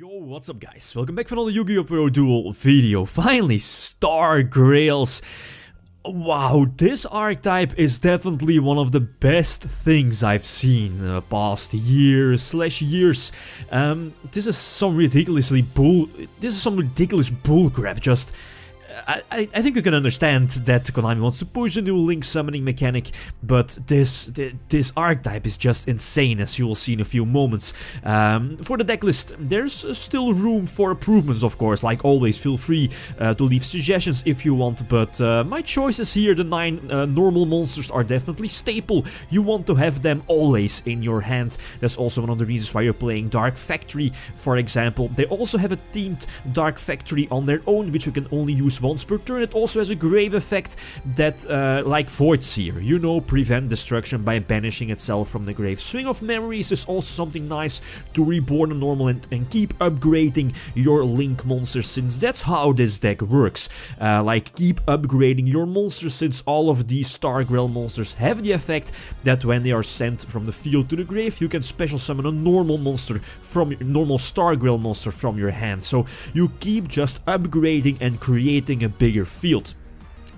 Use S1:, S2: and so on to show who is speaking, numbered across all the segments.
S1: Yo, what's up guys? Welcome back for another YGOPRO duel video. Finally, Star Grails. Wow, this archetype is definitely one of the best things I've seen past years. This is some ridiculous bullcrap. Just I think you can understand that Konami wants to push a new link summoning mechanic, but this archetype is just insane, as you will see in a few moments. For the decklist, there's still room for improvements, of course. Like always, feel free to leave suggestions if you want, but my choices here, the 9 normal monsters, are definitely staple. You want to have them always in your hand. That's also one of the reasons why you're playing Dark Factory, for example. They also have a themed Dark Factory on their own, which you can only use once per turn. It also has a grave effect that, like Void Seer, you know, prevent destruction by banishing itself from the grave. Swing of Memories is also something nice to reborn a normal and keep upgrading your Link monsters, since that's how this deck works. Like, keep upgrading your monsters, since all of these Star Grail monsters have the effect that when they are sent from the field to the grave, you can special summon a normal monster from your normal Star Grail monster from your hand. So you keep just upgrading and creating a bigger field.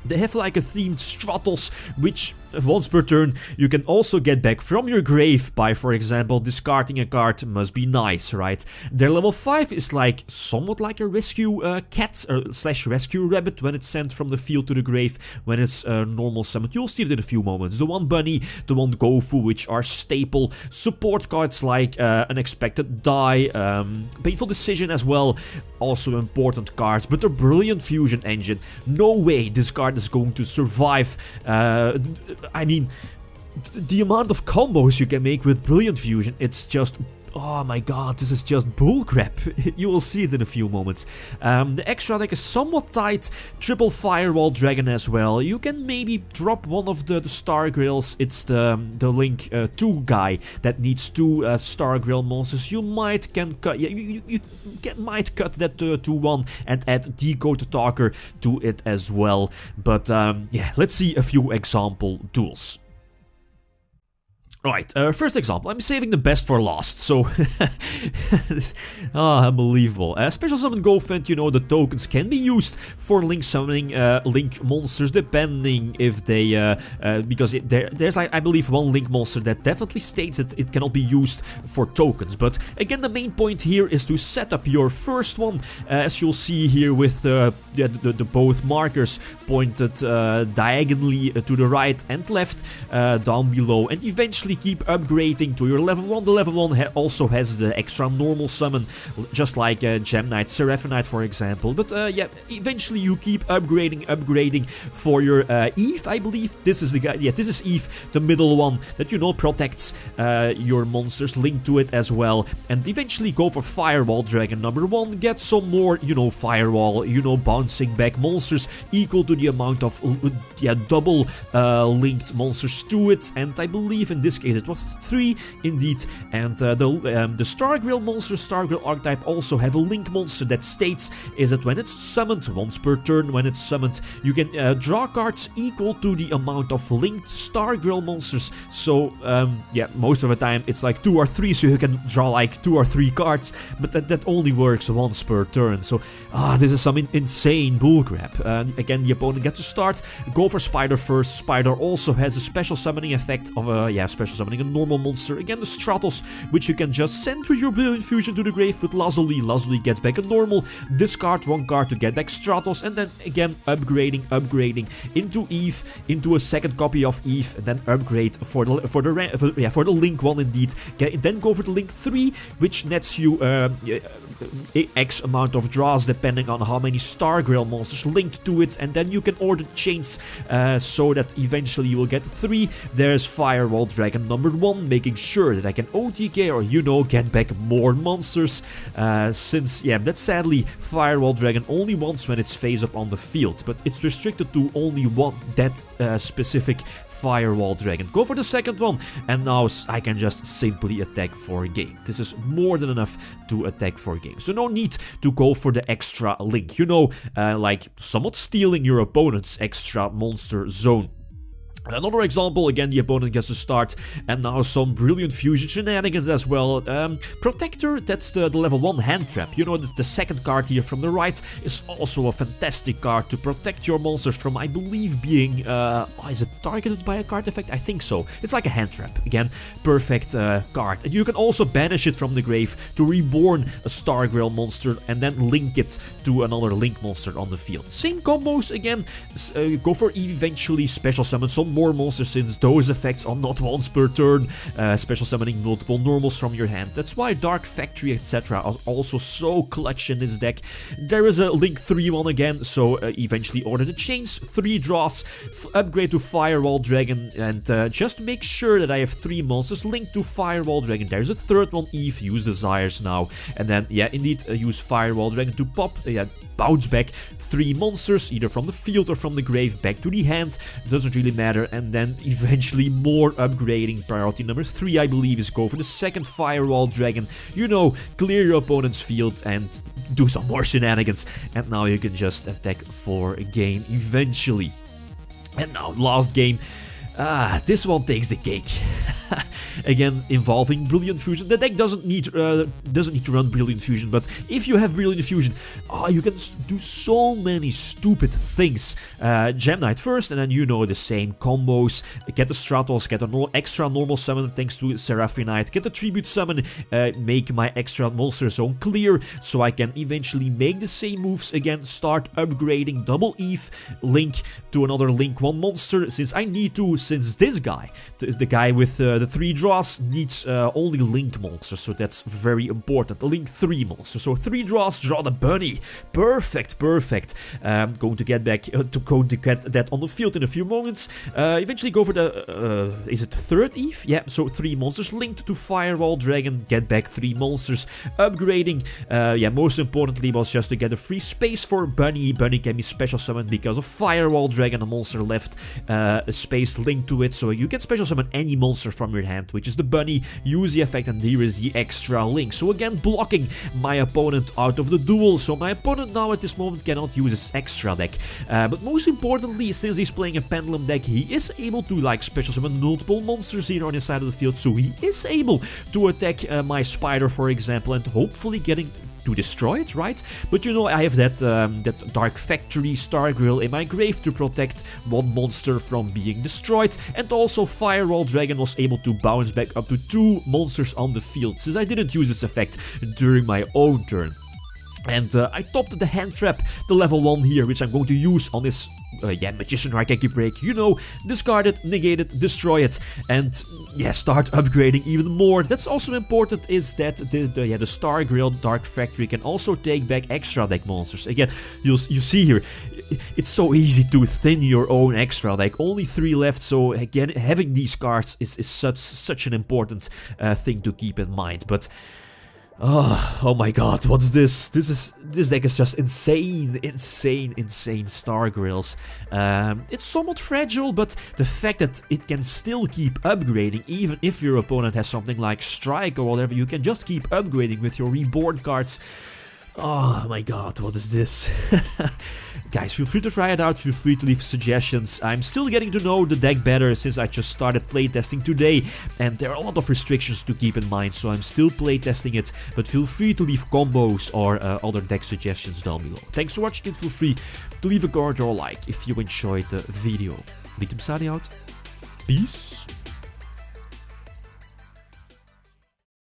S1: They have like a themed Stratos, which once per turn you can also get back from your grave by, for example, discarding a card. Must be nice, right? Their level 5 is like somewhat like a rescue cat slash rescue rabbit when it's sent from the field to the grave when it's normal summoned. You'll see it in a few moments. The one bunny, the one Gofu, which are staple support cards like Unexpected Die, Painful Decision as well, also important cards. But the Brilliant Fusion Engine, no way this card is going to survive. I mean, the amount of combos you can make with Brilliant Fusion, it's just... oh my god, this is just bullcrap. You will see it in a few moments. The extra deck is somewhat tight. Triple Firewall Dragon as well. You can maybe drop one of the Star Grails. It's the Link 2 guy that needs 2 Star Grail monsters. You might cut that to 1 and add Decode Talker to it as well. But yeah, let's see a few example duels. Alright, first example. I'm saving the best for last, so... unbelievable. Special Summon Goldfend, you know, the tokens can be used for Link summoning Link monsters, depending if they... because there's, I believe, one Link monster that definitely states that it cannot be used for tokens. But again, the main point here is to set up your first one, as you'll see here with the both markers pointed diagonally to the right and left, down below, and eventually keep upgrading to your level 1. The level 1 also has the extra normal summon, just like Gem Knight, Seraphinite, for example. But yeah, eventually you keep upgrading for your Eve, I believe. This is the guy. Yeah, this is Eve, the middle one that, you know, protects your monsters, linked to it as well. And eventually go for Firewall Dragon number 1. Get some more, you know, Firewall, you know, bouncing back monsters equal to the amount of double linked monsters to it. And I believe in this case it was 3 indeed. And the Star Grail monster, Star Grail archetype, also have a link monster that states is that when it's summoned once per turn, when it's summoned, you can draw cards equal to the amount of linked Star Grail monsters. So yeah, most of the time it's like 2 or 3, so you can draw like 2 or 3 cards, but that only works once per turn. So this is some insane bullcrap. Again, the opponent gets to start. Go for Spider first. Spider also has a special summoning effect of special summoning a normal monster. Again, the Stratos, which you can just send through your Brilliant Fusion to the grave with Lazuli. Lazuli gets back a normal. Discard 1 card to get back Stratos, and then again upgrading into Eve, into a second copy of Eve, and then upgrade for the Link 1 indeed. Then go for the Link 3, which nets you X amount of draws depending on how many Star Grail monsters linked to it, and then you can order chains so that eventually you will get 3. There's Firewall Dragon number 1, making sure that I can OTK or, you know, get back more monsters, since, yeah, that's sadly Firewall Dragon only once when it's face up on the field, but it's restricted to only one that specific Firewall Dragon. Go for the second one, and now I can just simply attack for a game. This is more than enough to attack for a game, so no need to go for the extra link, you know, like somewhat stealing your opponent's extra monster zone. Another example, again, the opponent gets to start, and now some brilliant fusion shenanigans as well. Protector, that's the level 1 hand trap. You know, the second card here from the right is also a fantastic card to protect your monsters from, I believe, being, is it targeted by a card effect? I think so. It's like a hand trap. Again, perfect card. And you can also banish it from the grave to reborn a Star Grail monster and then link it to another Link monster on the field. Same combos, again, go for eventually special summon some more monsters since those effects are not once per turn, special summoning multiple normals from your hand. That's why Dark Factory, etc. are also so clutch in this deck. There is a Link 3-1 again, so eventually order the chains, 3 draws, upgrade to Firewall Dragon, and just make sure that I have 3 monsters linked to Firewall Dragon. There's a third one, Eve, use Desires now, and then, yeah, indeed, use Firewall Dragon to pop, bounce back 3 monsters, either from the field or from the grave, back to the hand, doesn't really matter, and then eventually more upgrading. Priority number 3, I believe, is go for the second Firewall Dragon, you know, clear your opponent's field and do some more shenanigans, and now you can just attack for a game eventually. And now, last game. This one takes the cake. Again, involving Brilliant Fusion. The deck doesn't need to run Brilliant Fusion, but if you have Brilliant Fusion, you can do so many stupid things. Gem Knight first, and then you know the same combos. Get the Stratos, get an extra normal summon thanks to Seraphinite, get the Tribute Summon, make my extra monster zone clear, so I can eventually make the same moves again, start upgrading Double Eve, Link to another Link 1 monster, since I need to, since this guy, the guy with the 3 draws, needs only Link monsters, so that's very important. A Link 3 monster, so 3 draws, draw the bunny. Perfect, perfect. Going to get back to get that on the field in a few moments. Eventually go for the, is it third Eve? Yeah, so 3 monsters linked to Firewall Dragon, get back 3 monsters, upgrading. Yeah, most importantly was just to get a free space for Bunny. Bunny can be special summoned because of Firewall Dragon, a monster left a space linked to it, so you can special summon any monster from your hand, which is the Bunny, use the effect, and here is the extra link. So again, blocking my opponent out of the duel, so my opponent now at this moment cannot use his extra deck. But most importantly, since he's playing a Pendulum deck, he is able to like special summon multiple monsters here on his side of the field, so he is able to attack my Spider, for example, and hopefully getting to destroy it, right? But you know, I have that that Dark Factory Star Grail in my grave to protect one monster from being destroyed, and also Firewall Dragon was able to bounce back up to 2 monsters on the field, since I didn't use this effect during my own turn. And I topped the hand trap, the level 1 here, which I'm going to use on this Magician Raigeki break. You know, discard it, negate it, destroy it, and yeah, start upgrading even more. That's also important, is that the Star Grail Dark Factory can also take back extra deck monsters. Again, you see here, it's so easy to thin your own extra deck. Only 3 left, so again, having these cards is such an important thing to keep in mind. But oh my god, what's this? This deck is just insane Star Grails. It's somewhat fragile, but the fact that it can still keep upgrading, even if your opponent has something like Strike or whatever, you can just keep upgrading with your reborn cards. Oh my god, what is this? Guys, feel free to try it out, feel free to leave suggestions. I'm still getting to know the deck better since I just started playtesting today, and there are a lot of restrictions to keep in mind, so I'm still playtesting it, but feel free to leave combos or other deck suggestions down below. Thanks for watching, and feel free to leave a comment or a like if you enjoyed the video. Liquid out. Peace.